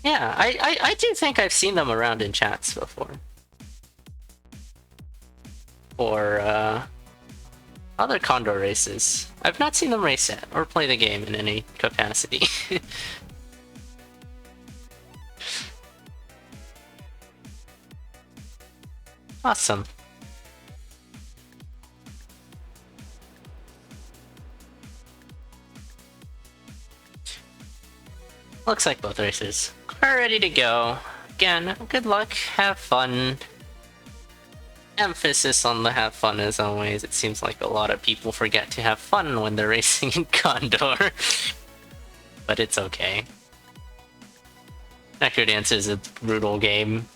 Yeah, I do think I've seen them around in chats before. Or other CoNDOR races. I've not seen them race yet, or play the game in any capacity. Awesome. Looks like both races are ready to go. Again, good luck, have fun. Emphasis on the have fun as always. It seems like a lot of people forget to have fun when they're racing in CoNDOR. But it's okay. Necrodance is a brutal game.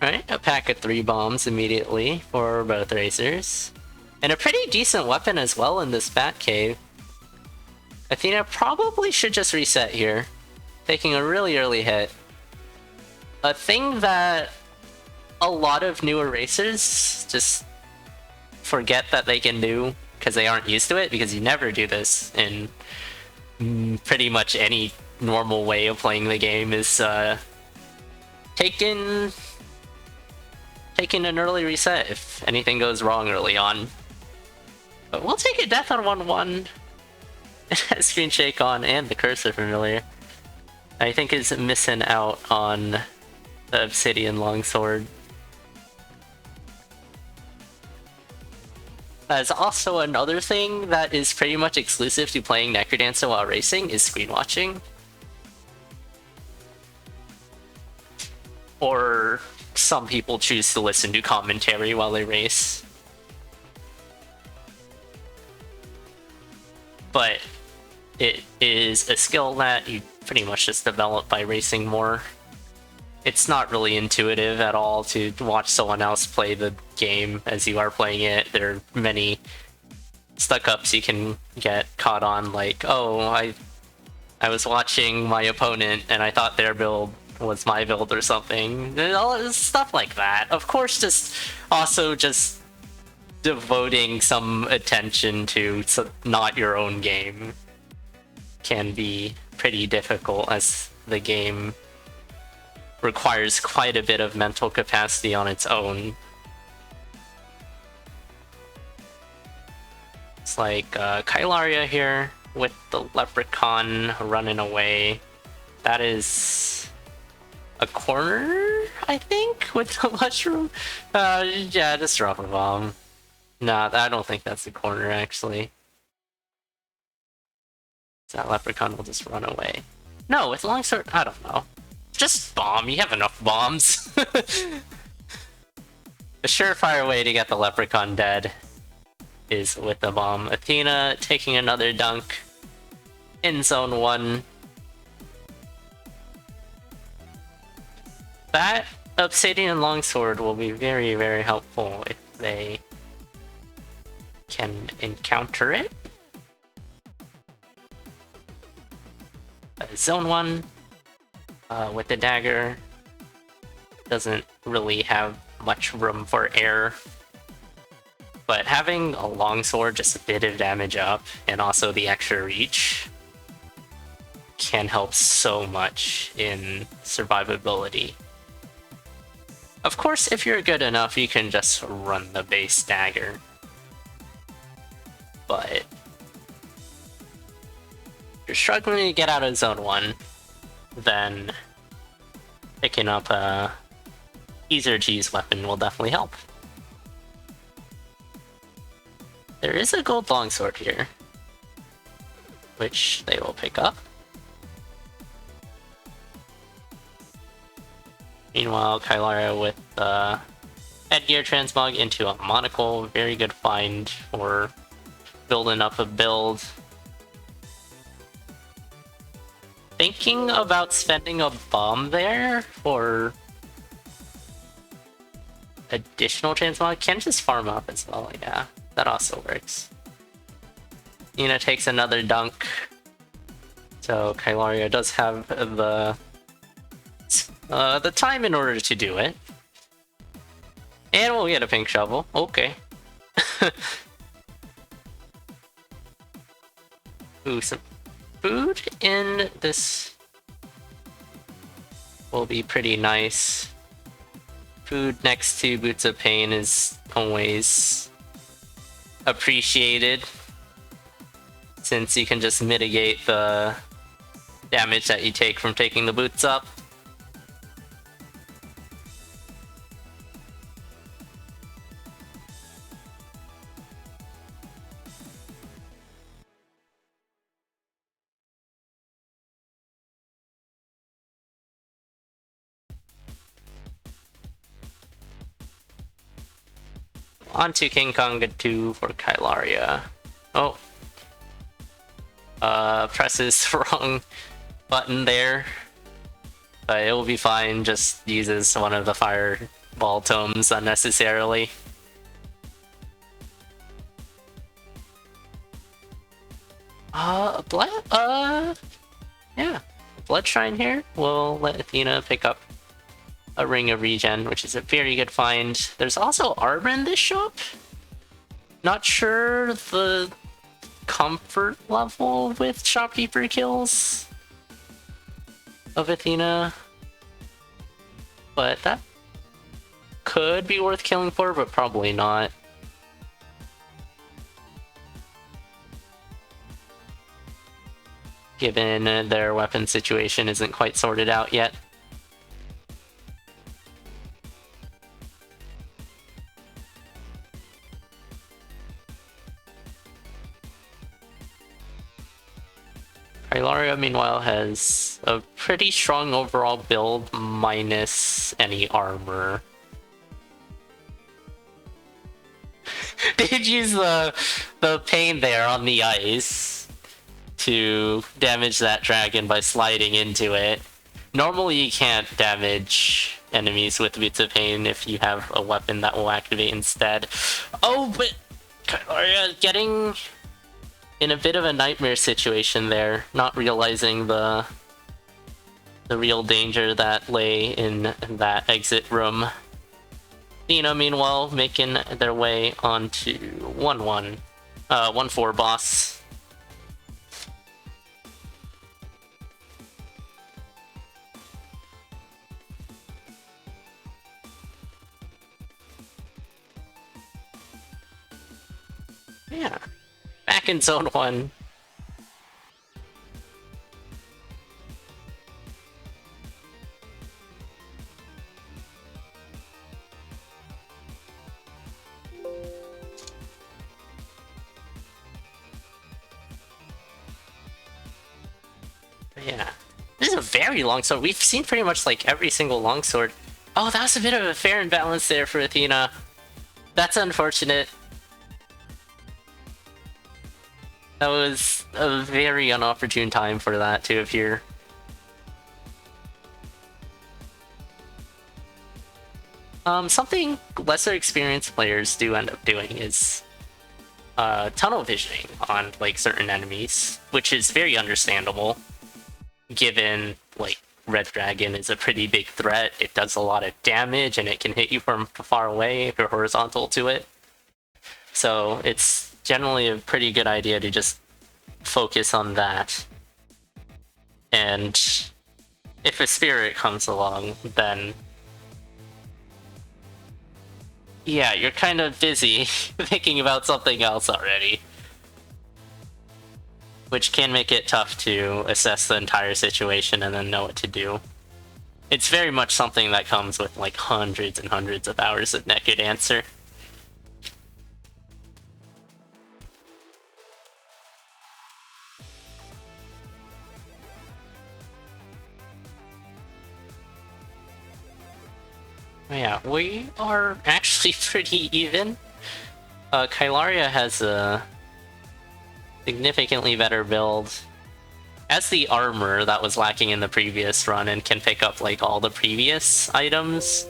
Alright, a pack of 3 bombs immediately for both racers. And a pretty decent weapon as well in this Bat Cave. Athena probably should just reset here, taking a really early hit. A thing that a lot of newer racers just forget that they can do because they aren't used to it, because you never do this in pretty much any normal way of playing the game, is taking an early reset if anything goes wrong early on. But we'll take a death on 1-1. It has Screen Shake on and the cursor familiar. I think is missing out on the Obsidian Longsword. As also another thing that is pretty much exclusive to playing Necrodancer while racing is screen watching. Or some people choose to listen to commentary while they race. But it is a skill that you pretty much just develop by racing more. It's not really intuitive at all to watch someone else play the game as you are playing it. There are many stuck-ups you can get caught on, like, oh, I was watching my opponent and I thought their build was my build or something. All stuff like that. Of course, just devoting some attention to not your own game can be pretty difficult, as the game requires quite a bit of mental capacity on its own. It's like Kailaria here with the leprechaun running away. That is a corner, I think, with the mushroom. Yeah, just drop a bomb. Nah, I don't think that's a corner, actually. That leprechaun will just run away. No, with longsword, I don't know. Just bomb, you have enough bombs. The surefire way to get the leprechaun dead is with the bomb. Athena taking another dunk in zone 1. That Obsidian Longsword will be very, very helpful if they can encounter it. Zone 1 with the dagger doesn't really have much room for air, but having a longsword, just a bit of damage up, and also the extra reach can help so much in survivability. Of course, if you're good enough, you can just run the base dagger, but if you're struggling to get out of zone 1, then picking up a easier to use weapon will definitely help. There is a gold longsword here, which they will pick up. Meanwhile, Kailaria with headgear transmog into a monocle. Very good find for building up a build. Thinking about spending a bomb there for additional transmog. Can just farm up as well, yeah. That also works. Nina takes another dunk. So Kailaria does have the time in order to do it. And we'll get a pink shovel. Okay. Ooh, some food in this will be pretty nice. Food next to Boots of Pain is always appreciated, since you can just mitigate the damage that you take from taking the boots up. On to King Kong 2 for Kailaria. Oh. Presses the wrong button there. But it will be fine, just uses one of the fireball tomes unnecessarily. Yeah. Blood Shrine here. We'll let Athena pick up a Ring of Regen, which is a very good find. There's also armor in this shop. Not sure the comfort level with shopkeeper kills of Athena, but that could be worth killing for, but probably not. Given their weapon situation isn't quite sorted out yet. Kailaria, meanwhile, has a pretty strong overall build, minus any armor. Did use the pain there on the ice to damage that dragon by sliding into it. Normally you can't damage enemies with Boots of Pain if you have a weapon that will activate instead. Oh, but Kailaria getting in a bit of a nightmare situation there, not realizing the real danger that lay in that exit room. Athena, meanwhile, making their way onto 1-4 boss. Yeah. Back in Zone 1. Yeah. This is a very long sword. We've seen pretty much like every single longsword. Oh, that was a bit of a fair imbalance there for Athena. That's unfortunate. That was a very inopportune time for that to appear. Something lesser experienced players do end up doing is tunnel visioning on like certain enemies, which is very understandable, given like Red Dragon is a pretty big threat. It does a lot of damage and it can hit you from far away if you're horizontal to it. So it's generally a pretty good idea to just focus on that. And if a spirit comes along, then yeah, you're kind of busy thinking about something else already, which can make it tough to assess the entire situation and then know what to do. It's very much something that comes with like hundreds and hundreds of hours of Naked Answer. Yeah, we are actually pretty even. Kailaria has a significantly better build. Has the armor that was lacking in the previous run and can pick up like all the previous items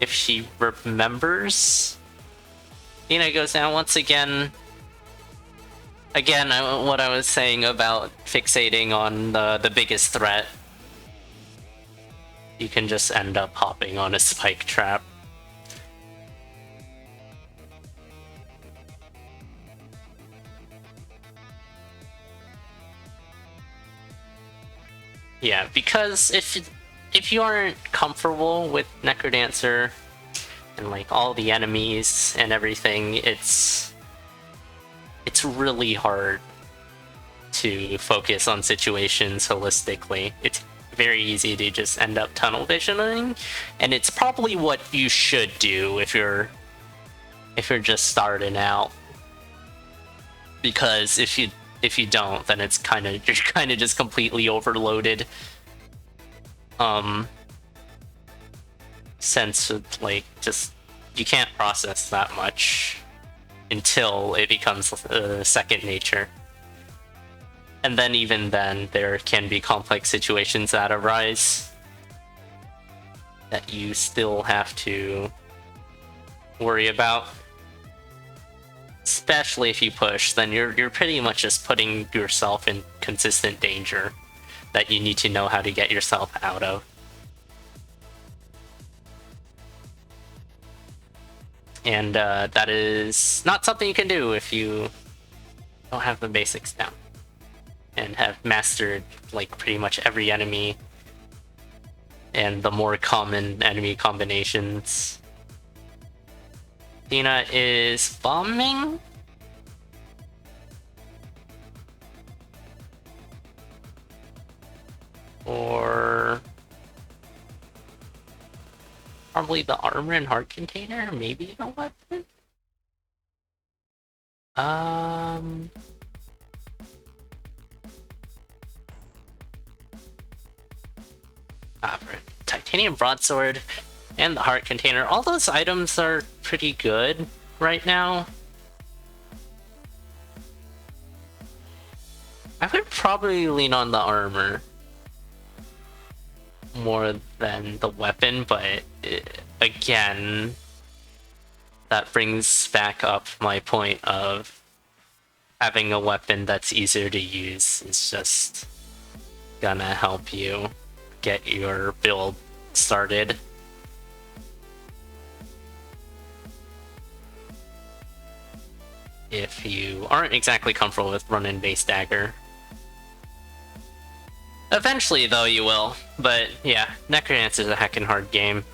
if she remembers. Athena goes down once again. Again, what I was saying about fixating on the biggest threat. You can just end up hopping on a spike trap. Yeah, because if you aren't comfortable with Necrodancer and like all the enemies and everything, it's really hard to focus on situations holistically. It's very easy to just end up tunnel visioning, and it's probably what you should do if you're just starting out. Because if you don't, then it's you're kind of just completely overloaded. Sense of like just you can't process that much until it becomes second nature. And then even then, there can be complex situations that arise that you still have to worry about. Especially if you push, then you're pretty much just putting yourself in consistent danger that you need to know how to get yourself out of. And that is not something you can do if you don't have the basics down and have mastered like pretty much every enemy and the more common enemy combinations. Athena is bombing? Or probably the armor and heart container? Maybe the weapon? For titanium broadsword and the heart container. All those items are pretty good right now. I would probably lean on the armor more than the weapon, but again, that brings back up my point of having a weapon that's easier to use is just gonna help you get your build started. If you aren't exactly comfortable with run-in base dagger. Eventually, though, you will. But yeah, Necrodancer is a heckin' hard game.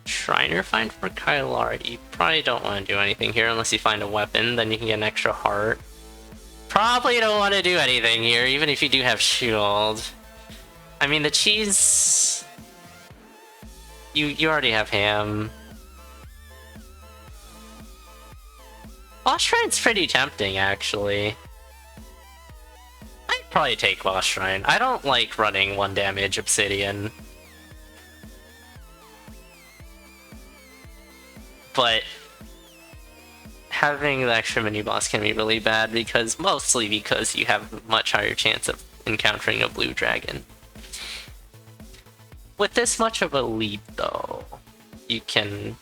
Shriner find for Kailaria. You probably don't want to do anything here unless you find a weapon, then you can get an extra heart. Probably don't want to do anything here, even if you do have shield. I mean, the cheese... You already have ham. Boss Shrine's pretty tempting, actually. I'd probably take Boss Shrine. I don't like running 1 damage Obsidian. But having the extra mini-boss can be really bad, mostly because you have a much higher chance of encountering a blue dragon. With this much of a lead, though, you can...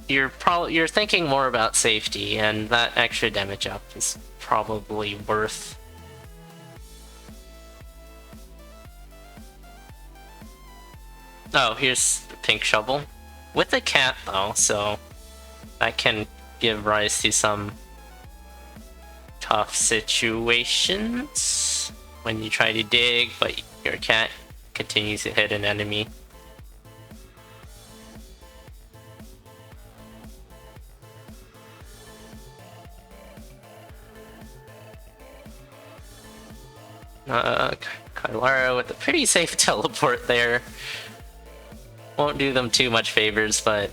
You're thinking more about safety, and that extra damage up is probably worth... Oh, here's the pink shovel. With the cat, though, so that can give rise to some tough situations when you try to dig, but your cat continues to hit an enemy. Kailaria with a pretty safe teleport there. Won't do them too much favors, but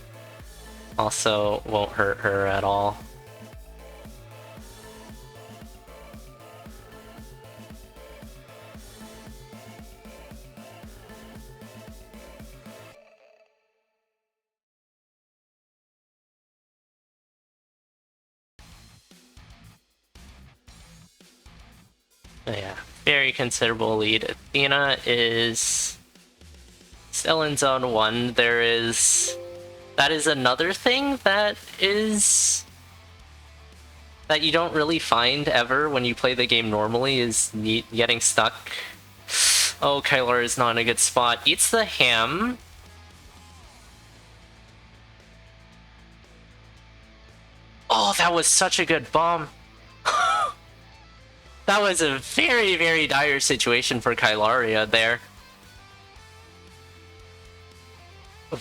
also won't hurt her at all. But yeah, very considerable lead. Athena is still in zone 1. That is another thing that that you don't really find ever when you play the game normally is getting stuck. Oh, Kailaria is not in a good spot. Eats the ham. Oh, that was such a good bomb. That was a very, very dire situation for Kailaria there.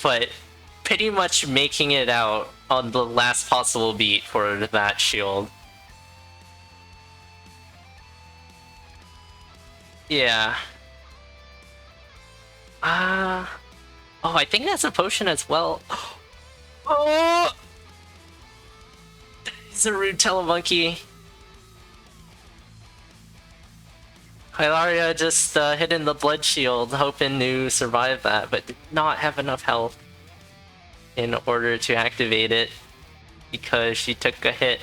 But pretty much making it out on the last possible beat for that shield. Yeah. Oh, I think that's a potion as well. Oh! He's a rude telemonkey. Kailaria just hit in the blood shield, hoping to survive that, but did not have enough health in order to activate it because she took a hit.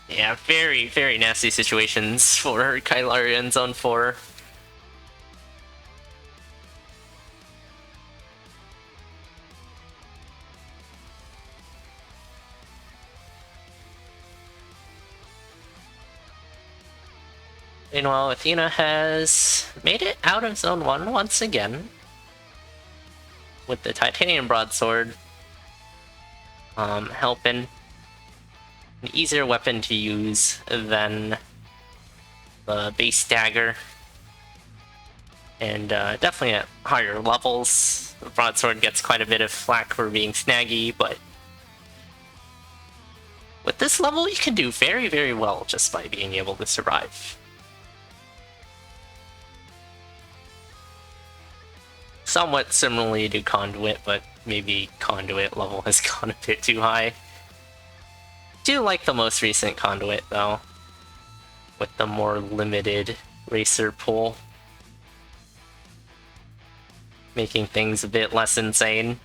Yeah, very, very nasty situations for Kailaria in Zone 4. Meanwhile, Athena has made it out of Zone 1 once again with the Titanium Broadsword helping. An easier weapon to use than the base dagger. And definitely at higher levels, the Broadsword gets quite a bit of flack for being snaggy, but with this level you can do very, very well just by being able to survive. Somewhat similarly to Conduit, but maybe Conduit level has gone a bit too high. Do like the most recent Conduit though, with the more limited racer pool, making things a bit less insane.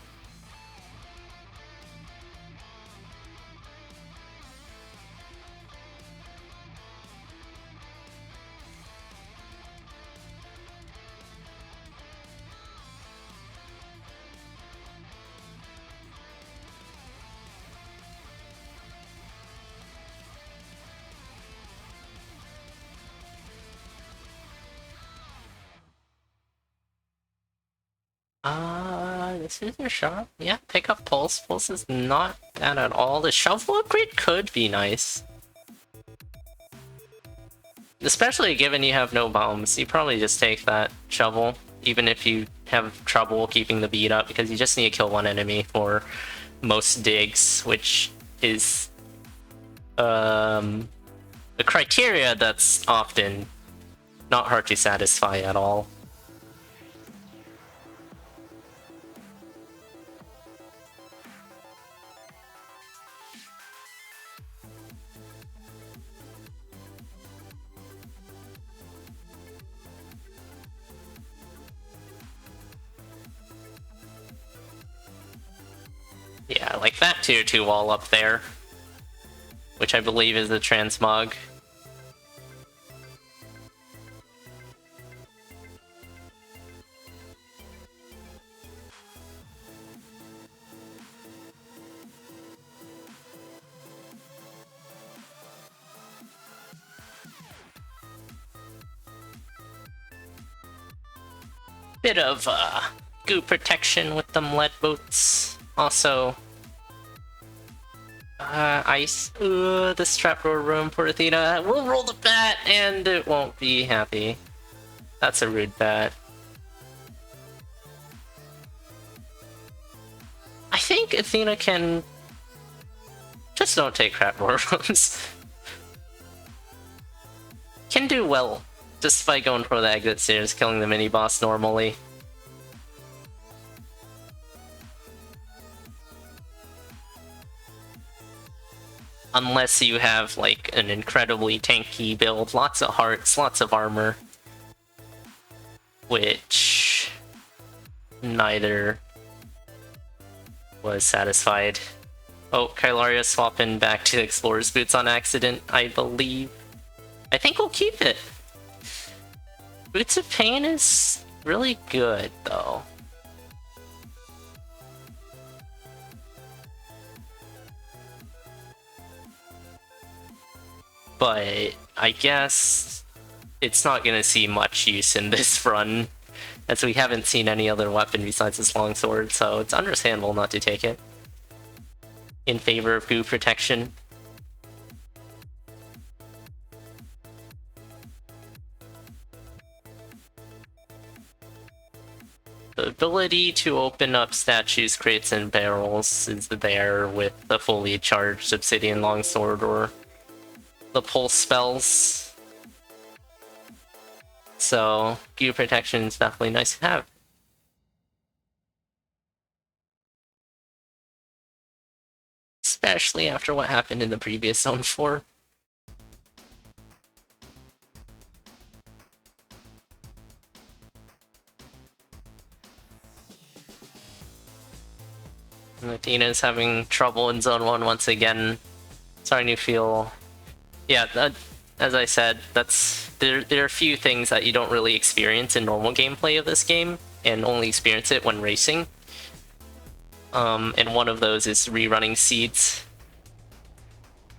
This is your shot. Yeah, pick up Pulse. Pulse is not bad at all. The shovel upgrade could be nice. Especially given you have no bombs. You probably just take that shovel, even if you have trouble keeping the beat up, because you just need to kill one enemy for most digs, which is a criteria that's often not hard to satisfy at all. Yeah, like that tier 2 wall up there, which I believe is the transmog. Bit of goo protection with them lead boots. Also, ice. This trapdoor room for Athena. We'll roll the bat and it won't be happy. That's a rude bat. I think Athena can... Just don't take trapdoor rooms. Can do well just by going for the exit stairs, killing the mini-boss normally. Unless you have, like, an incredibly tanky build, lots of hearts, lots of armor. Which... neither was satisfied. Oh, Kailaria swapping back to Explorer's Boots on accident, I believe. I think we'll keep it. Boots of Pain is really good, though. but I guess it's not gonna see much use in this run, as we haven't seen any other weapon besides this longsword, so it's understandable not to take it. In favor of goo protection. The ability to open up statues, crates, and barrels is there with the fully charged obsidian longsword or the pulse spells. So, goo protection is definitely nice to have. Especially after what happened in the previous Zone 4. And Athena's having trouble in Zone 1 once again. Starting to feel... Yeah, as I said, there are a few things that you don't really experience in normal gameplay of this game, and only experience it when racing. And one of those is rerunning seeds.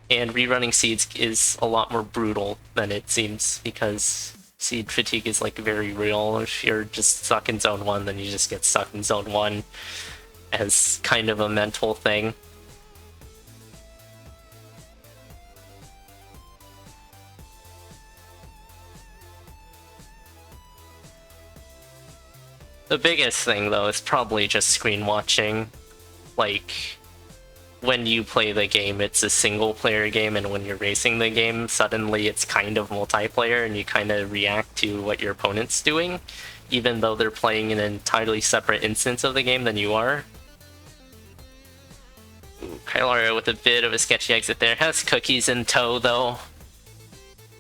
And rerunning seeds is a lot more brutal than it seems, because seed fatigue is like very real. If you're just stuck in Zone 1, then you just get stuck in Zone 1 as kind of a mental thing. The biggest thing, though, is probably just screen watching. Like, when you play the game, it's a single-player game, and when you're racing the game, suddenly it's kind of multiplayer, and you kind of react to what your opponent's doing, even though they're playing an entirely separate instance of the game than you are. Ooh, Kailaria with a bit of a sketchy exit there. Has cookies in tow, though.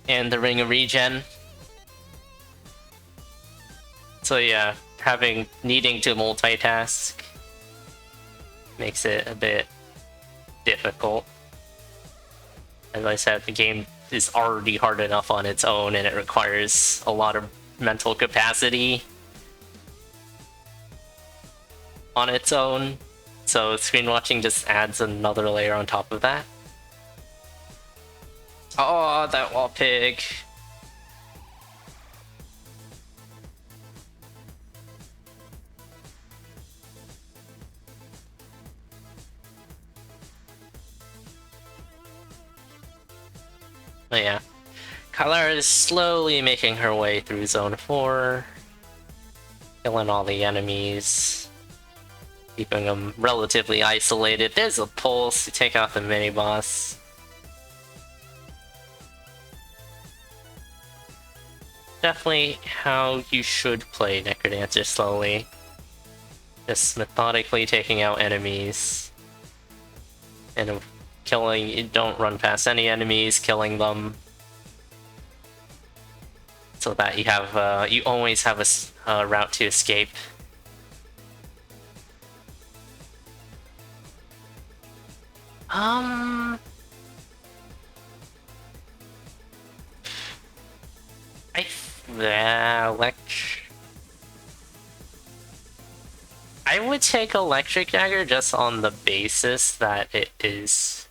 And the Ring of Regen. So yeah, needing to multitask makes it a bit difficult. As I said, the game is already hard enough on its own, and it requires a lot of mental capacity on its own. So screen watching just adds another layer on top of that. Oh, that wall pig. But yeah, Kailaria is slowly making her way through Zone 4, killing all the enemies, keeping them relatively isolated. There's a pulse to take out the mini-boss. Definitely how you should play Necrodancer slowly. Just methodically taking out enemies. And killing, don't run past any enemies, killing them. So that you have, you always have a route to escape. I would take Electric Dagger just on the basis that it is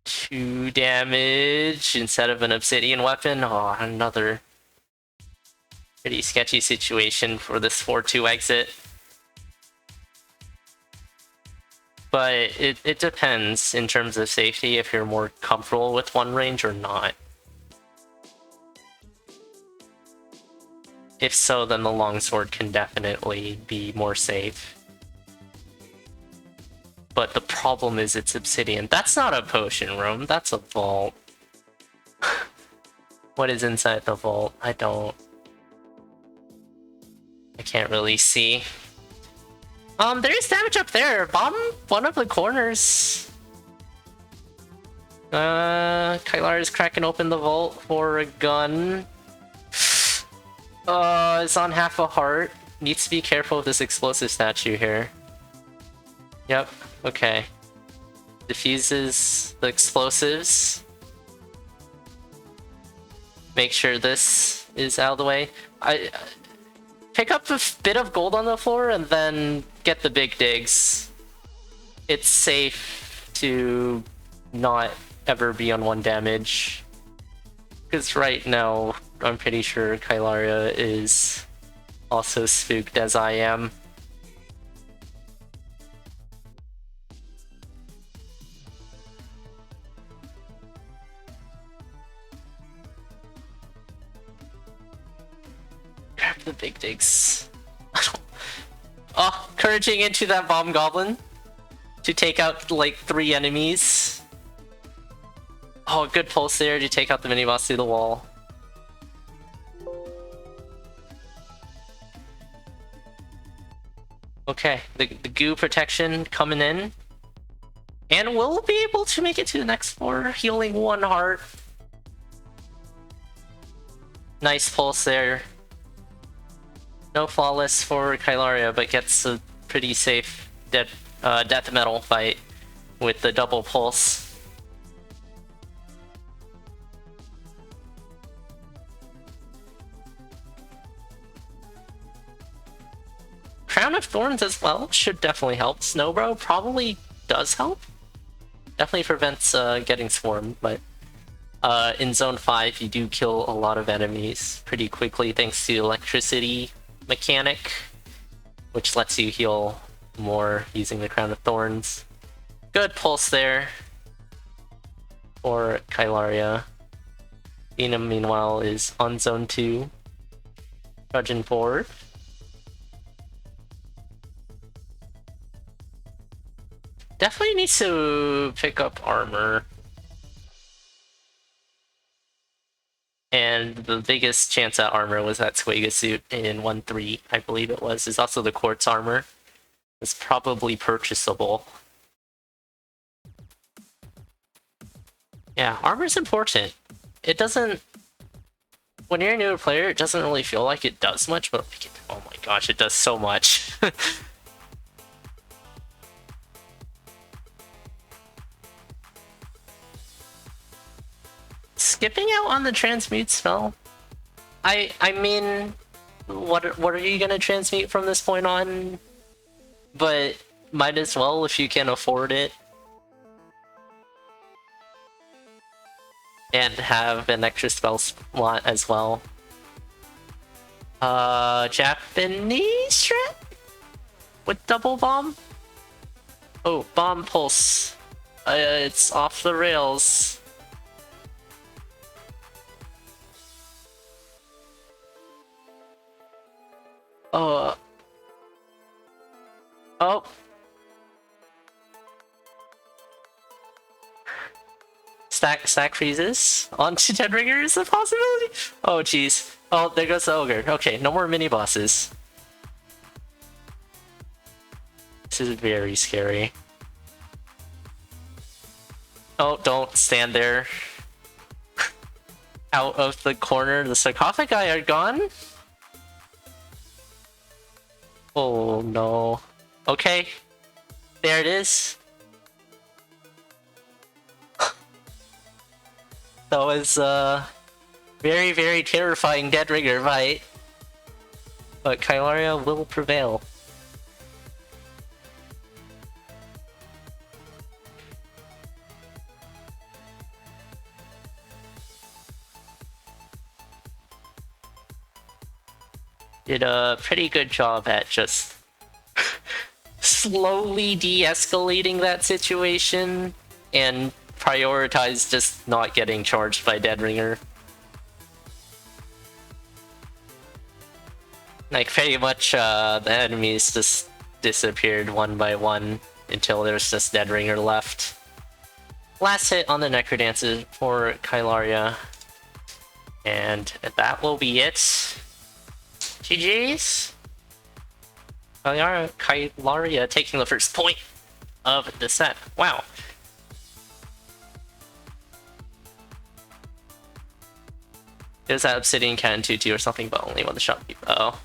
2 damage instead of an Obsidian weapon. Oh, another pretty sketchy situation for this 4-2 exit. But it depends in terms of safety if you're more comfortable with one range or not. If so, then the longsword can definitely be more safe. But the problem is it's obsidian. That's not a potion room, that's a vault. What is inside the vault? I can't really see. There is damage up there. Bottom one of the corners. Kailaria is cracking open the vault for a gun. It's on half a heart. Needs to be careful with this explosive statue here. Yep, okay. Diffuses the explosives. Make sure this is out of the way. Pick up a bit of gold on the floor and then get the big digs. It's safe to not ever be on 1 damage. Because right now, I'm pretty sure Kailaria is also spooked as I am. Grab the big digs. Oh, couraging into that bomb goblin to take out like 3 enemies. Oh, good pulse there to take out the mini boss through the wall. Okay, the goo protection coming in. And we'll be able to make it to the next floor, healing 1 heart. Nice pulse there. No flawless for Kailaria, but gets a pretty safe death metal fight with the double pulse. Crown of Thorns as well should definitely help. Snowbro probably does help. Definitely prevents getting swarmed, but in Zone 5 you do kill a lot of enemies pretty quickly thanks to electricity mechanic, which lets you heal more using the Crown of Thorns. Good pulse there for Kailaria. Ina, meanwhile, is on Zone 2, trudging forward. Definitely needs to pick up armor. And the biggest chance at armor was that Suega suit in 1-3, I believe it was. There's also the quartz armor. It's probably purchasable. Yeah, armor's important. It doesn't... When you're a newer player, it doesn't really feel like it does much, but oh my gosh, it does so much. Skipping out on the transmute spell? I mean, what are you gonna transmute from this point on? But might as well if you can afford it. And have an extra spell slot as well. Japanese strat? With double bomb? Oh, bomb pulse. It's off the rails. Oh. Oh. Stack freezes onto Deadringer is a possibility? Oh jeez. Oh, there goes the ogre. Okay, no more mini bosses. This is very scary. Oh, don't stand there. Out of the corner, the sarcophagi are gone? Oh no. Okay. There it is. That was very, very terrifying Deadringer fight. But Kailaria will prevail. Did a pretty good job at just slowly de-escalating that situation and prioritize just not getting charged by Deadringer. Like pretty much the enemies just disappeared one by one until there's just Deadringer left. Last hit on the Necrodancer for Kailaria. And that will be it. GG's. Kailaria taking the first point of the set. Wow. It was that Obsidian Cannon 2-2 or something, but only one the shot. Oh.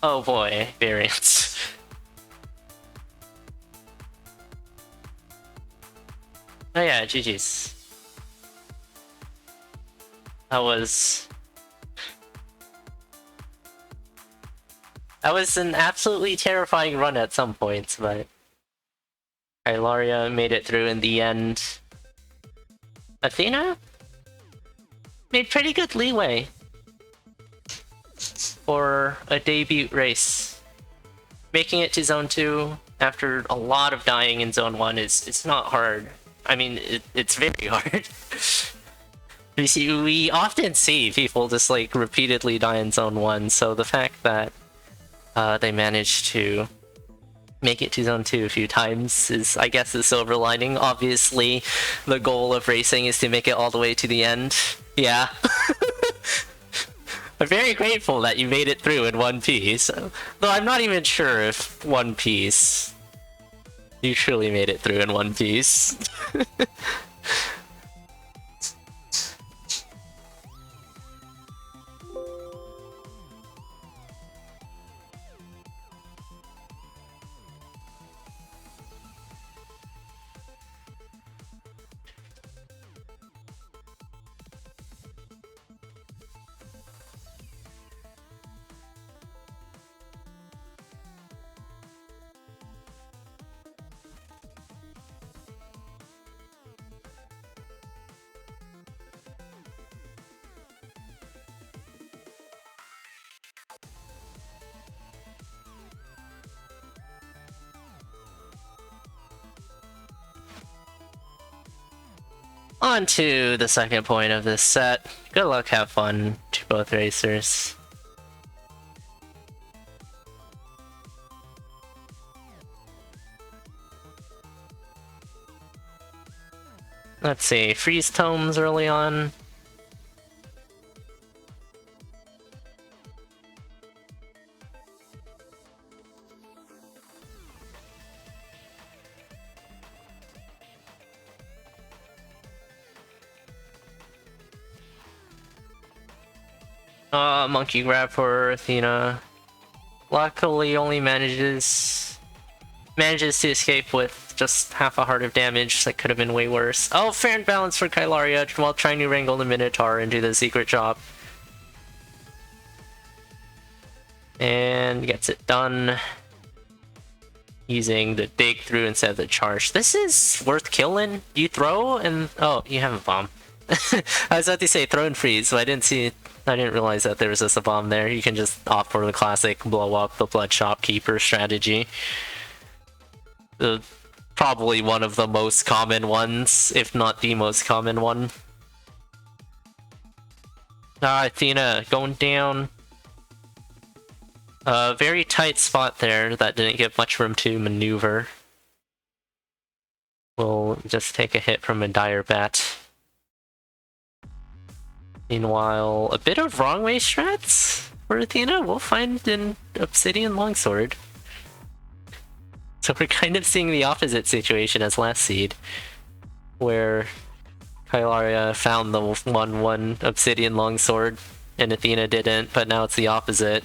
Oh boy, variants. Oh yeah, GG's. That was an absolutely terrifying run at some points, but Kailaria made it through in the end. Athena made pretty good leeway for a debut race. Making it to Zone 2 after a lot of dying in Zone 1 is not hard. I mean, it's very hard. We often see people just like repeatedly die in Zone 1, so the fact that they managed to make it to Zone 2 a few times is, I guess, the silver lining. Obviously, the goal of racing is to make it all the way to the end. Yeah. I'm very grateful that you made it through in one piece. Though I'm not even sure if one piece you truly made it through in one piece. On to the second point of this set. Good luck, have fun to both racers. Let's see, freeze tomes early on. Monkey grab for Athena. Luckily only manages to escape with just half a heart of damage. That could have been way worse. Oh, fair and balanced for Kailaria while trying to wrangle the Minotaur into the secret shop. And gets it done. Using the dig through instead of the charge. This is worth killing. You throw and... oh, you have a bomb. I was about to say throw and freeze, but I didn't realize that there was just a bomb there. You can just opt for the classic blow up the blood shopkeeper strategy. Probably one of the most common ones, if not the most common one. Athena going down. Very tight spot there that didn't give much room to maneuver. We'll just take a hit from a dire bat. Meanwhile, a bit of wrong way strats for Athena. We'll find an Obsidian Longsword. So we're kind of seeing the opposite situation as last seed, where Kailaria found the 1/1 Obsidian Longsword and Athena didn't, but now it's the opposite.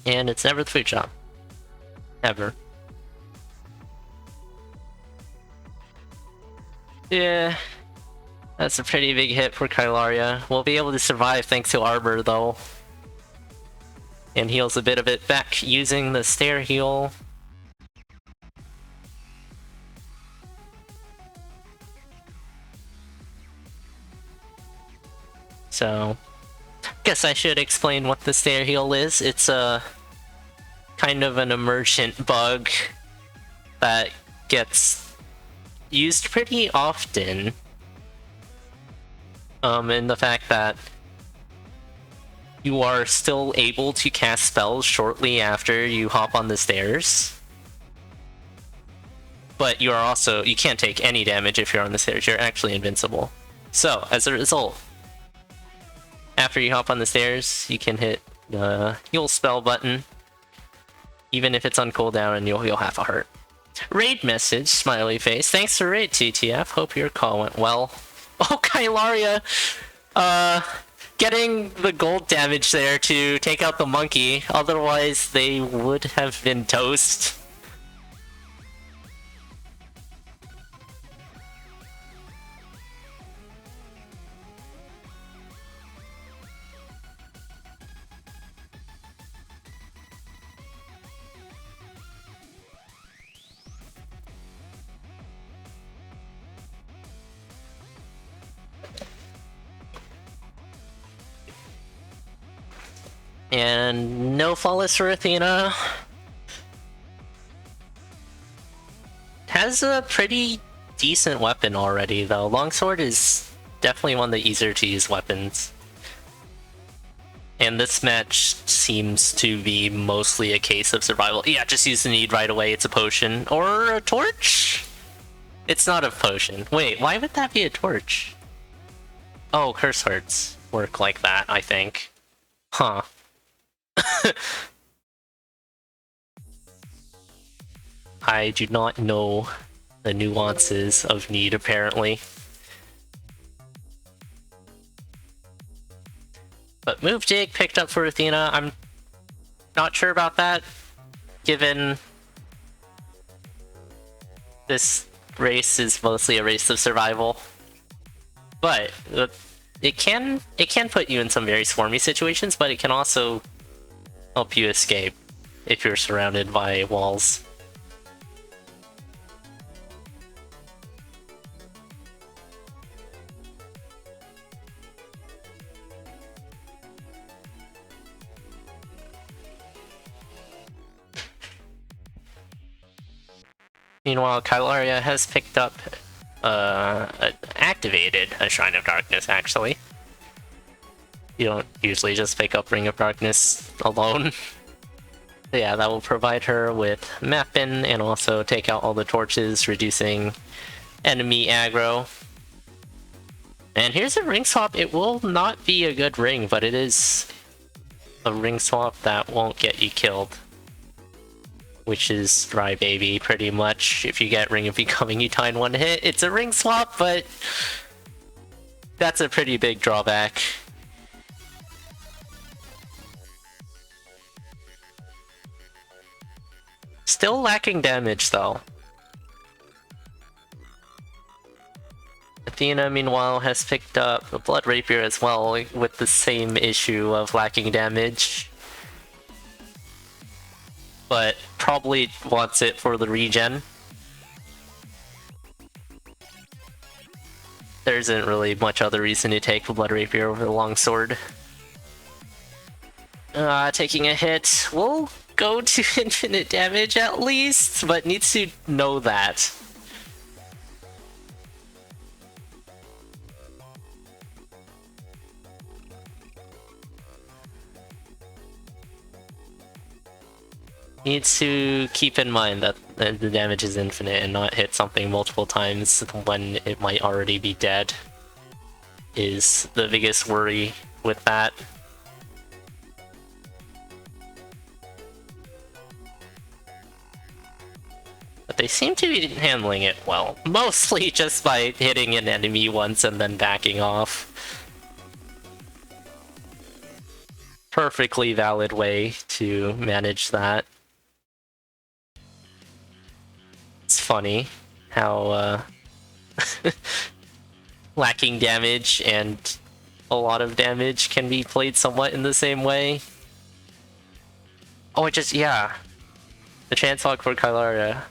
And it's never the food shop. Ever. Yeah. That's a pretty big hit for Kailaria. We'll be able to survive thanks to armor though. And heals a bit of it back using the stair heal. So, guess I should explain what the stair heal is. It's a kind of an emergent bug that gets used pretty often. In the fact that you are still able to cast spells shortly after you hop on the stairs. But you can't take any damage if you're on the stairs, you're actually invincible. So, as a result, after you hop on the stairs, you can hit the heal spell button, even if it's on cooldown, and you'll heal half a heart. Raid message, smiley face. Thanks for raid, TTF. Hope your call went well. Oh, Kailaria! Getting the gold damage there to take out the monkey, otherwise they would have been toast. And no flawless for Athena. Has a pretty decent weapon already, though. Longsword is definitely one of the easier to use weapons. And this match seems to be mostly a case of survival. Yeah, just use the need right away, it's a potion. Or a torch? It's not a potion. Wait, why would that be a torch? Oh, curse hearts work like that, I think. Huh. I do not know the nuances of need, apparently. But move jig picked up for Athena. I'm not sure about that, given this race is mostly a race of survival. But it can put you in some very swarmy situations, but it can also help you escape if you're surrounded by walls. Meanwhile, Kailaria has picked up, activated a Shrine of Darkness, actually. You don't usually just pick up Ring of Darkness alone. So yeah, that will provide her with Mappin and also take out all the torches, reducing enemy aggro. And here's a ring swap. It will not be a good ring, but it is a ring swap that won't get you killed. Which is Crybaby, pretty much. If you get Ring of Becoming, you tie in one hit. It's a ring swap, but that's a pretty big drawback. Still lacking damage, though. Athena, meanwhile, has picked up a Blood Rapier as well, with the same issue of lacking damage. But probably wants it for the regen. There isn't really much other reason to take the Blood Rapier over the Longsword. Taking a hit will go to infinite damage at least, but needs to know that. Needs to keep in mind that the damage is infinite and not hit something multiple times when it might already be dead is the biggest worry with that. But they seem to be handling it well, mostly just by hitting an enemy once and then backing off. Perfectly valid way to manage that. It's funny how lacking damage and a lot of damage can be played somewhat in the same way. Oh, it just, yeah. The chance hog for Kailaria.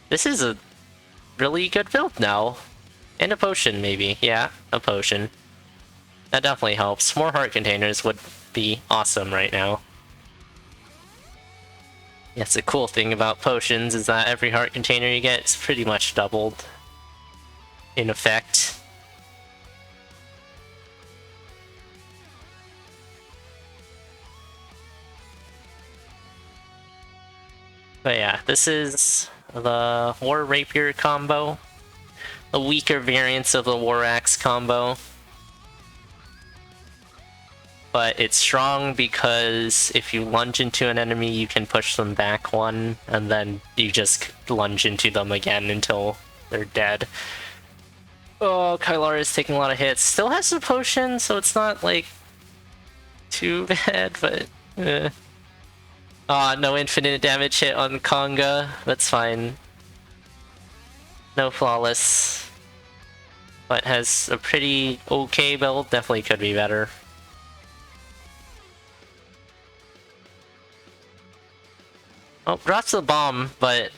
This is a really good build now. And a potion, maybe. Yeah, a potion. That definitely helps. More heart containers would be awesome right now. Yes, the cool thing about potions is that every heart container you get is pretty much doubled in effect. But yeah, this is the War Rapier combo. A weaker variance of the War Axe combo. But it's strong because if you lunge into an enemy, you can push them back one, and then you just lunge into them again until they're dead. Oh, Kailaria is taking a lot of hits. Still has the potion, so it's not, like, too bad, but... no infinite damage hit on Conga. That's fine. No flawless. But has a pretty okay build. Definitely could be better. Oh, drops the bomb, but,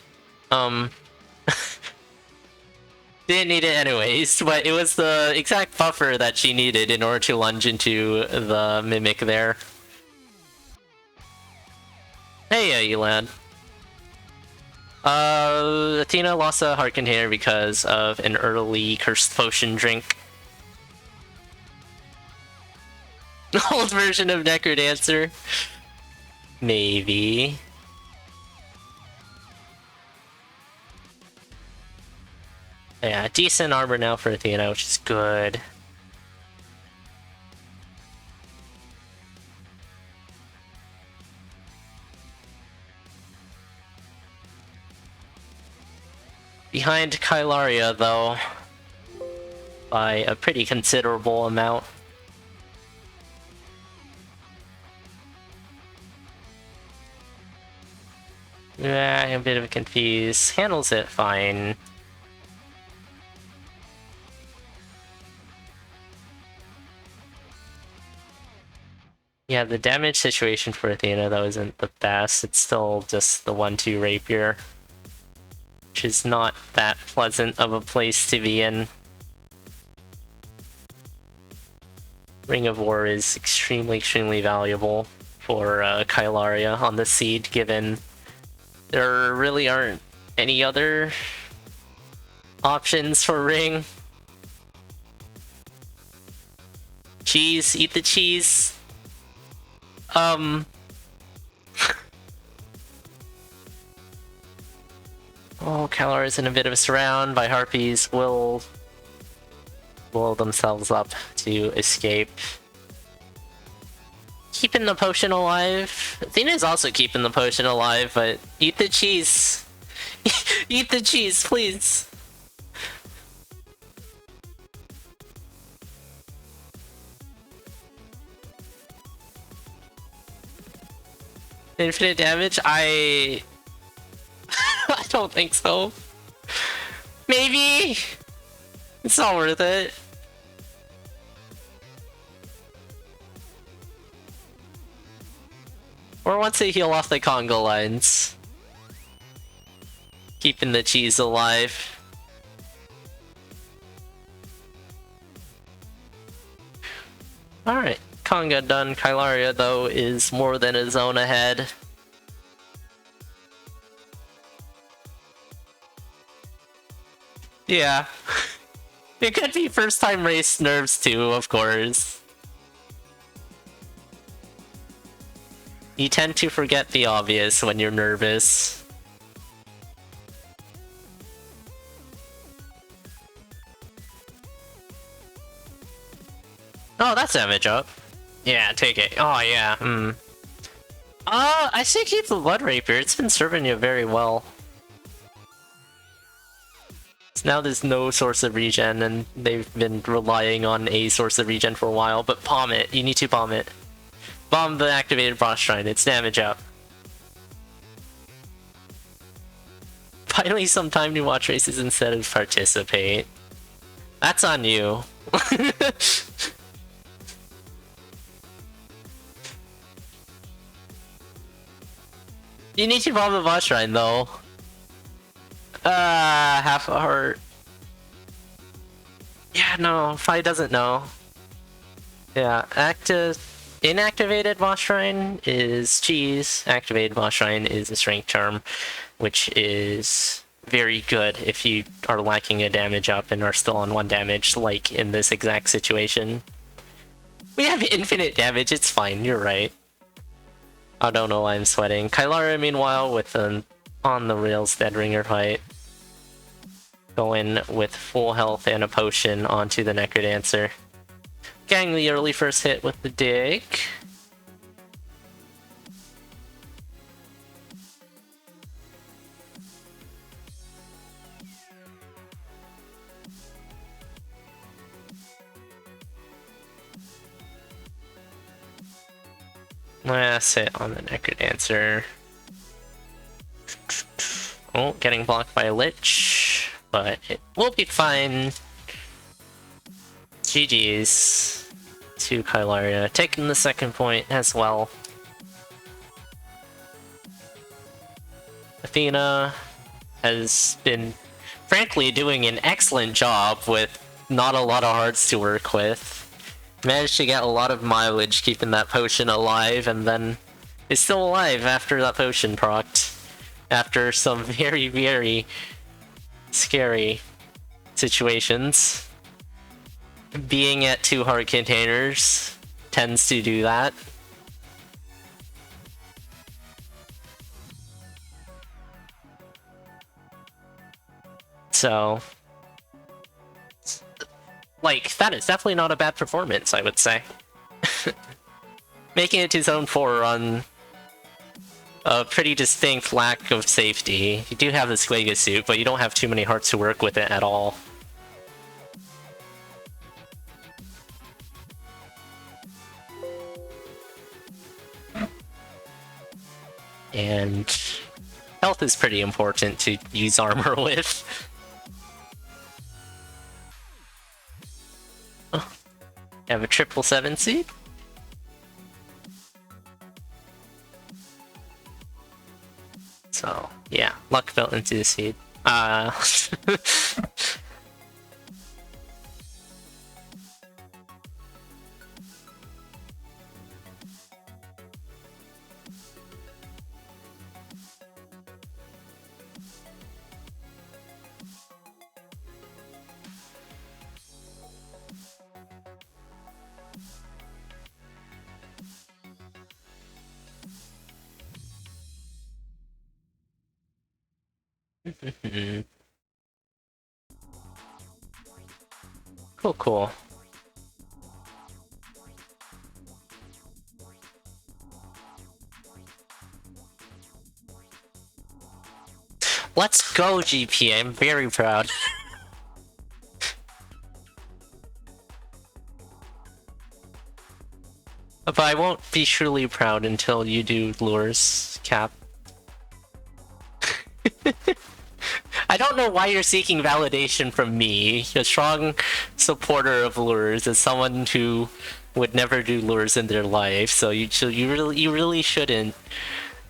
Didn't need it anyways, but it was the exact buffer that she needed in order to lunge into the Mimic there. Hey, Elan. Athena lost a heart container because of an early cursed potion drink. Old version of Necrodancer? Maybe. Yeah, decent armor now for Athena, which is good. Behind Kailaria, though, by a pretty considerable amount. Yeah, a bit of a confuse. Handles it fine. Yeah, the damage situation for Athena, though, isn't the best. It's still just the 1-2 rapier, which is not that pleasant of a place to be in. Ring of War is extremely, extremely valuable for Kailaria on the seed, given there really aren't any other options for Ring. Cheese, eat the cheese. Oh, Kalaria's in a bit of a surround by Harpies. Will blow themselves up to escape. Keeping the potion alive. Athena's also keeping the potion alive, but eat the cheese. Eat the cheese, please. Infinite damage? I don't think so. Maybe? It's not worth it. Or once they heal off the Congo lines. Keeping the cheese alive. Alright, Conga done. Kailaria, though, is more than a zone ahead. Yeah. It could be first time race nerves too, of course. You tend to forget the obvious when you're nervous. Oh, that's damage up. Yeah, take it. Oh, yeah. I say keep the Blood Rapier. It's been serving you very well. So now there's no source of regen, and they've been relying on a source of regen for a while, but bomb it. You need to bomb it. Bomb the activated boss shrine. It's damage up. Finally some time to watch races instead of participate. That's on you. You need to bomb the boss shrine, though. Half a heart. Yeah, no, Fi doesn't know. Yeah, inactivated boss shrine is cheese. Activated boss shrine is a strength charm, which is very good if you are lacking a damage up and are still on 1 damage, like in this exact situation. We have infinite damage, it's fine, you're right. I don't know why I'm sweating. Kailaria, meanwhile, with an on-the-rails Deadringer fight. Going with full health and a potion onto the Necrodancer. Getting the early first hit with the dig. That's it on the Necrodancer. Oh, getting blocked by a Lich, but it will be fine. GG's to Kailaria, taking the second point as well. Athena has been frankly doing an excellent job with not a lot of hearts to work with. Managed to get a lot of mileage keeping that potion alive, and then is still alive after that potion procced. After some very, very scary situations. Being at 2 heart containers tends to do that. So, like, that is definitely not a bad performance, I would say. Making it to Zone 4 on a pretty distinct lack of safety. You do have the Squega suit, but you don't have too many hearts to work with it at all. And health is pretty important to use armor with. Oh, you have a 777 seed? So, yeah, luck built into the seed. Cool, cool. Let's go, GP. I'm very proud. But I won't be truly proud until you do lures, Cap. I don't know why you're seeking validation from me, a strong supporter of lures, as someone who would never do lures in their life. So you really shouldn't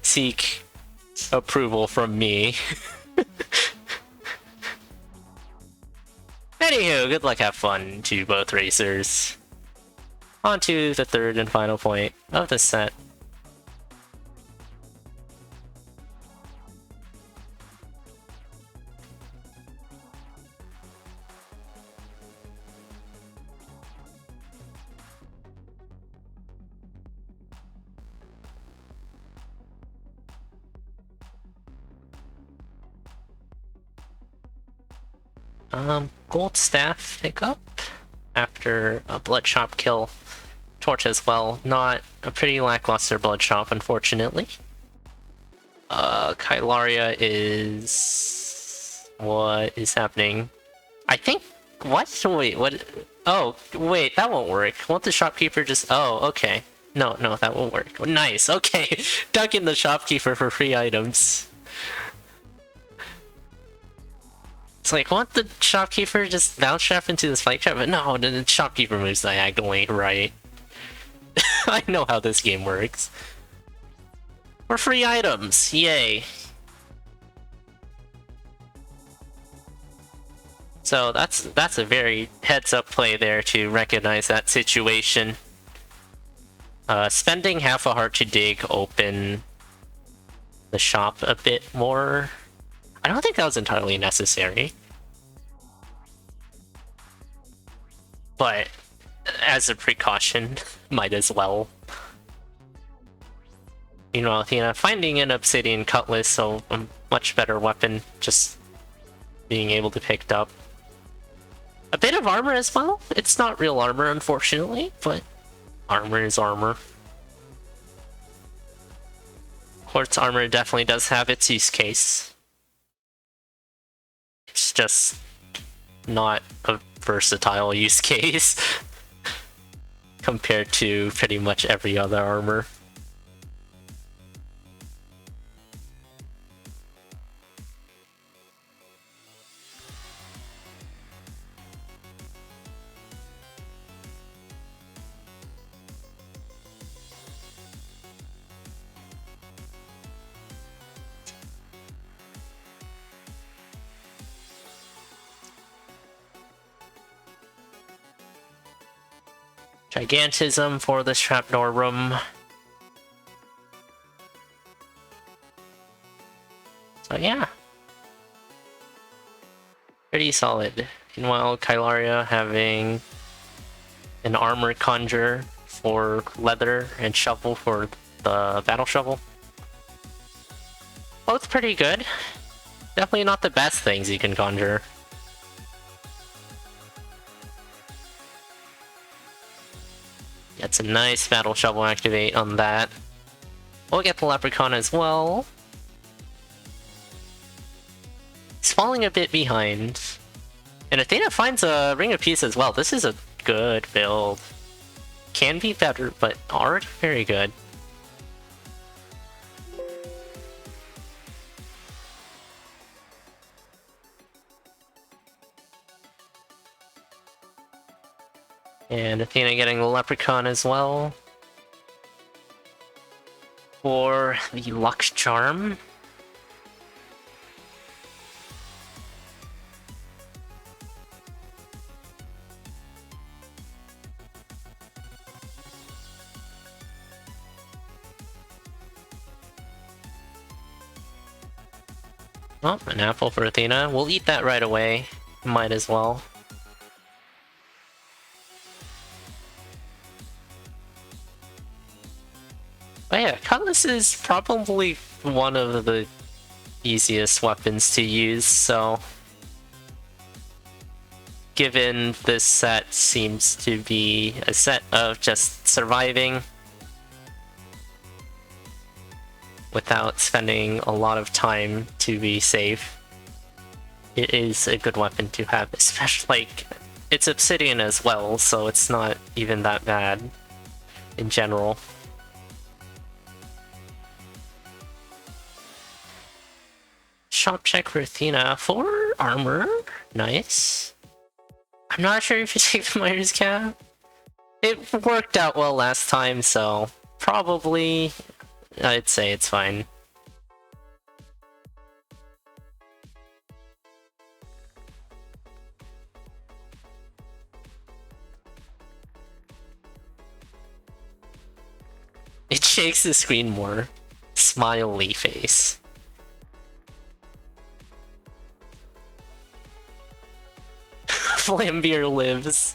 seek approval from me. Anywho, good luck, have fun to both racers. On to the third and final point of the set. Gold staff pickup after a bloodshot kill. Torch as well. Not a pretty lackluster bloodshot, unfortunately. Kailaria is... What is happening? I think... What? Wait, what? Oh, wait, that won't work. Won't the shopkeeper just... Oh, okay. No, that won't work. Nice, okay. Dunking the shopkeeper for free items. It's like, won't the shopkeeper just bounce trap into this fight trap? But no, the shopkeeper moves diagonally, right? I know how this game works. For free items, yay. So that's a very heads-up play there to recognize that situation. Spending half a heart to dig open the shop a bit more. I don't think that was entirely necessary. But as a precaution, might as well. You know, Athena, finding an obsidian cutlass, so a much better weapon, just being able to pick it up. A bit of armor as well. It's not real armor, unfortunately, but armor is armor. Quartz armor definitely does have its use case. It's just not a versatile use case compared to pretty much every other armor. Gigantism for this trapdoor room. So yeah. Pretty solid. Meanwhile, Kailaria having an armor conjure for leather and shovel for the battle shovel. Both pretty good. Definitely not the best things you can conjure. Gets a nice battle shovel activate on that. We'll get the leprechaun as well. He's falling a bit behind. And Athena finds a Ring of Peace as well. This is a good build. Can be better, but already very good. And Athena getting the leprechaun as well. For the luck charm. Oh, an apple for Athena. We'll eat that right away. Might as well. But yeah, Cutlass is probably one of the easiest weapons to use, so... Given this set seems to be a set of just surviving without spending a lot of time to be safe, it is a good weapon to have, especially like it's obsidian as well, so it's not even that bad in general. Shop check for Athena for armor. Nice. I'm not sure if you take the Miner's Cap. It worked out well last time, so probably I'd say it's fine. It shakes the screen more. Smiley face. Flambeer lives.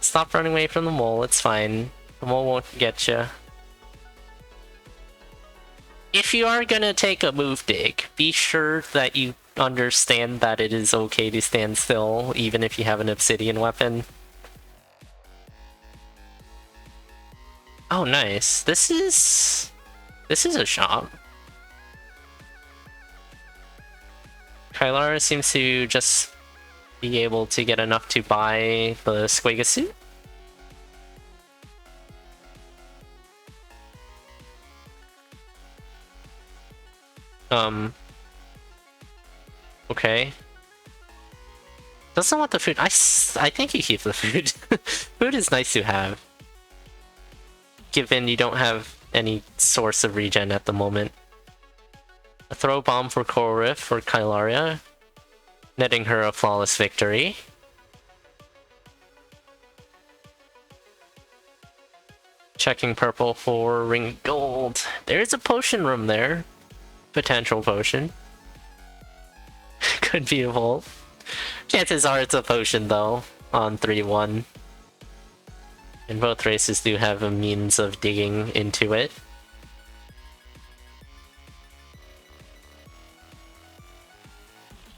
Stop running away from the mole, it's fine. The mole won't get you. If you are gonna take a move dig, be sure that you understand that it is okay to stand still, even if you have an obsidian weapon. Oh, nice. This is a shop. Kailaria seems to just be able to get enough to buy the Squigga suit. Okay. Doesn't want the food. I think you keep the food. Food is nice to have, given you don't have any source of regen at the moment. A throw bomb for Coral Rift for Kailaria, netting her a flawless victory. Checking purple for ring gold. There's a potion room there. Potential potion. Could be a vault. Chances are it's a potion though, on 3-1. And both races do have a means of digging into it.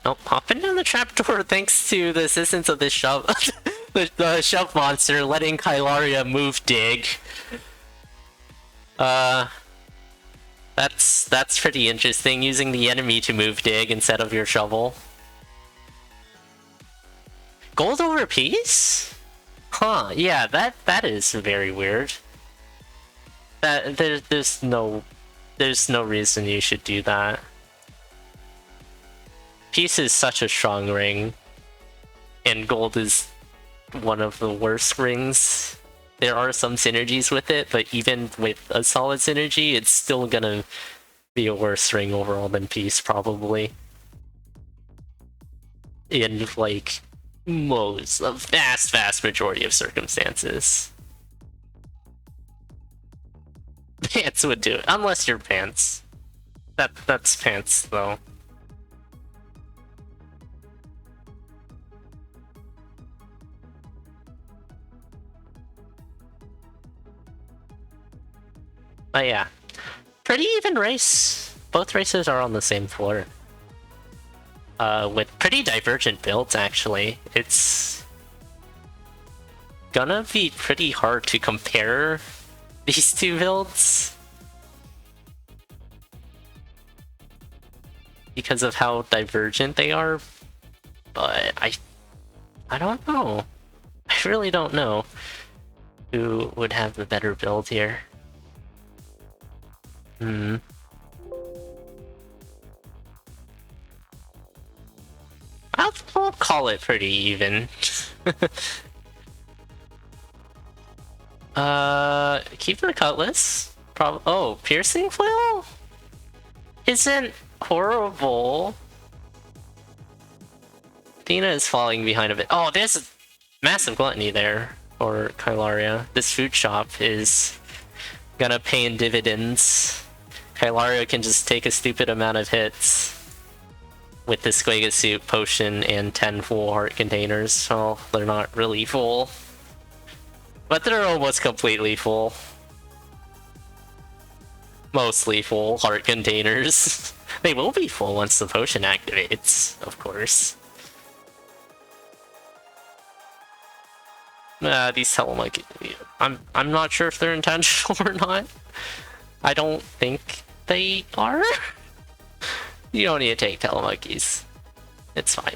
Oh, popping down the trapdoor thanks to the assistance of this shove, the shove monster letting Kailaria move dig. That's pretty interesting, using the enemy to move dig instead of your shovel. Gold over peace? Huh, yeah, that is very weird. There's no reason you should do that. Peace is such a strong ring, and gold is one of the worst rings. There are some synergies with it, but even with a solid synergy, it's still gonna be a worse ring overall than peace, probably. In, like, A vast majority of circumstances. Pants would do it, unless you're pants. That's pants, though. But yeah, pretty even race. Both races are on the same floor. With pretty divergent builds, actually. It's gonna be pretty hard to compare these two builds because of how divergent they are, but I don't know. I really don't know who would have the better build here. I'll call it pretty even. Keep the cutlass. Oh, piercing flail isn't horrible. Athena is falling behind a bit. Oh, there's a massive gluttony there for Kailaria. This food shop is gonna pay in dividends. Kailaria can just take a stupid amount of hits with the Squega Suit potion and 10 full heart containers. Well, they're not really full, but they're almost completely full. Mostly full heart containers. They will be full once the potion activates, of course. These telemonkey. I'm not sure if they're intentional or not. I don't think they are. You don't need to take telemonkeys. It's fine.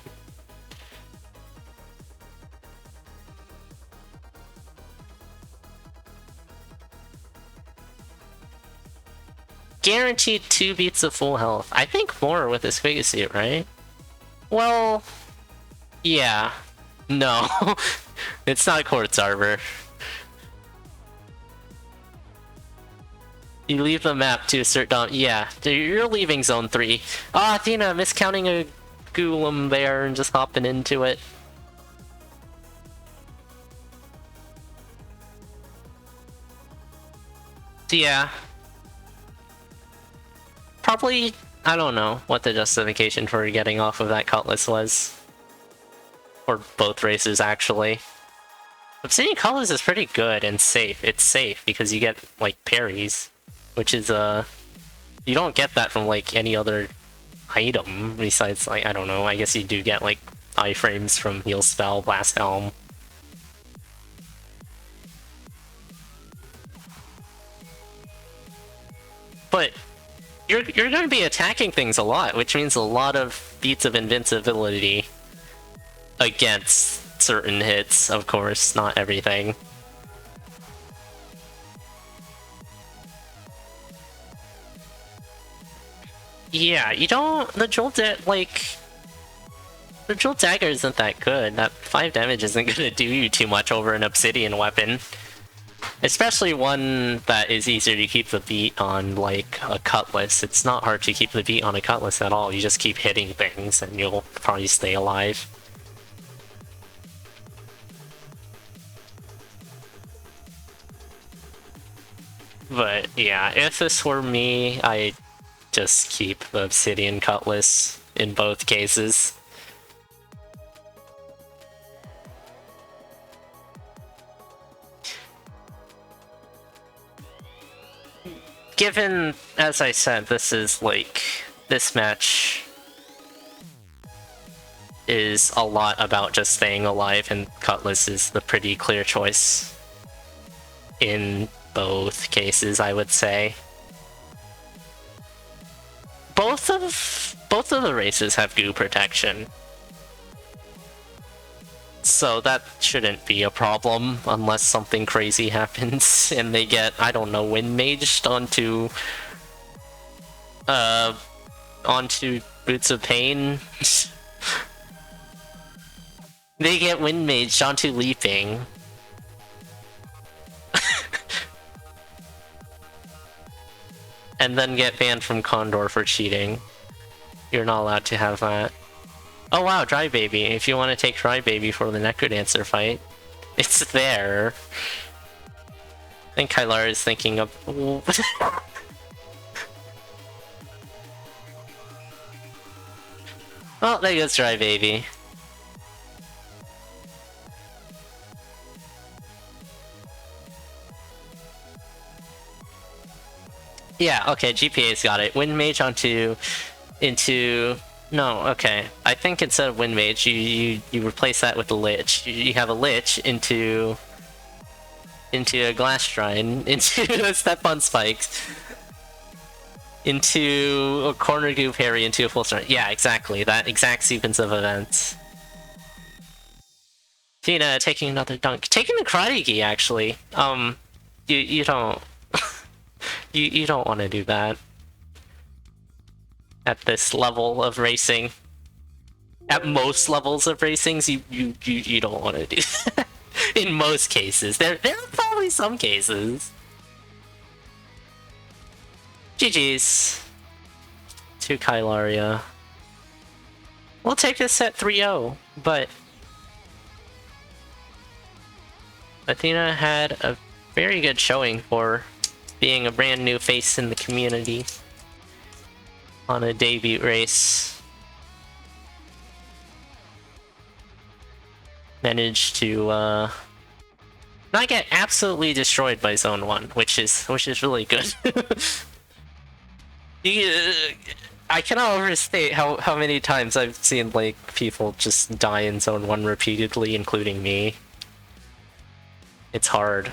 Guaranteed 2 beats of full health. I think more with this Squega Suit, right? Well, yeah. No. It's not Quartz Arbor. You leave the map to assert dom. Yeah, you're leaving Zone 3. Ah, Athena, miscounting a Golem there and just hopping into it. So yeah. Probably, I don't know what the justification for getting off of that Cutlass was. Or both races, actually. Obsidian Cutlass is pretty good and safe. It's safe because you get, like, parries. Which is, you don't get that from, like, any other item besides, like, I don't know, I guess you do get, like, iframes from Heal Spell, Blast Helm. But you're going to be attacking things a lot, which means a lot of beats of invincibility against certain hits, of course, not everything. Yeah, you don't... The Jolt Dagger isn't that good. That 5 damage isn't gonna do you too much over an Obsidian weapon. Especially one that is easier to keep the beat on, like a Cutlass. It's not hard to keep the beat on a Cutlass at all. You just keep hitting things and you'll probably stay alive. But yeah, if this were me, I'd just keep the Obsidian Cutlass in both cases. Given, as I said, this match is a lot about just staying alive, and Cutlass is the pretty clear choice in both cases, I would say. Both of the races have goo protection, so that shouldn't be a problem unless something crazy happens and they get, I don't know, wind maged onto Boots of Pain. They get wind maged onto Leaping. And then get banned from CoNDOR for cheating. You're not allowed to have that. Oh wow, Dry Baby. If you want to take Dry Baby for the Necrodancer fight, it's there. I think Kailaria is thinking of... Well, there goes Dry Baby. Yeah, okay, GPA's got it. Wind Mage into... No, okay. I think instead of Wind Mage, you replace that with a Lich. You have a Lich into a Glass Shrine, into a Step on Spikes, into a Corner Goop Harry, into a Full Shrine. Yeah, exactly. That exact sequence of events. Tina taking another dunk. Taking the Karate Gi, actually. You don't... you don't want to do that. At this level of racing. At most levels of racings, you don't want to do that. In most cases. There are probably some cases. GG's. To Kailaria. We'll take this set 3-0, but... Athena had a very good showing for being a brand new face in the community on a debut race. Managed to not get absolutely destroyed by Zone 1, which is really good. I cannot overstate how many times I've seen like people just die in Zone 1 repeatedly, including me. It's hard.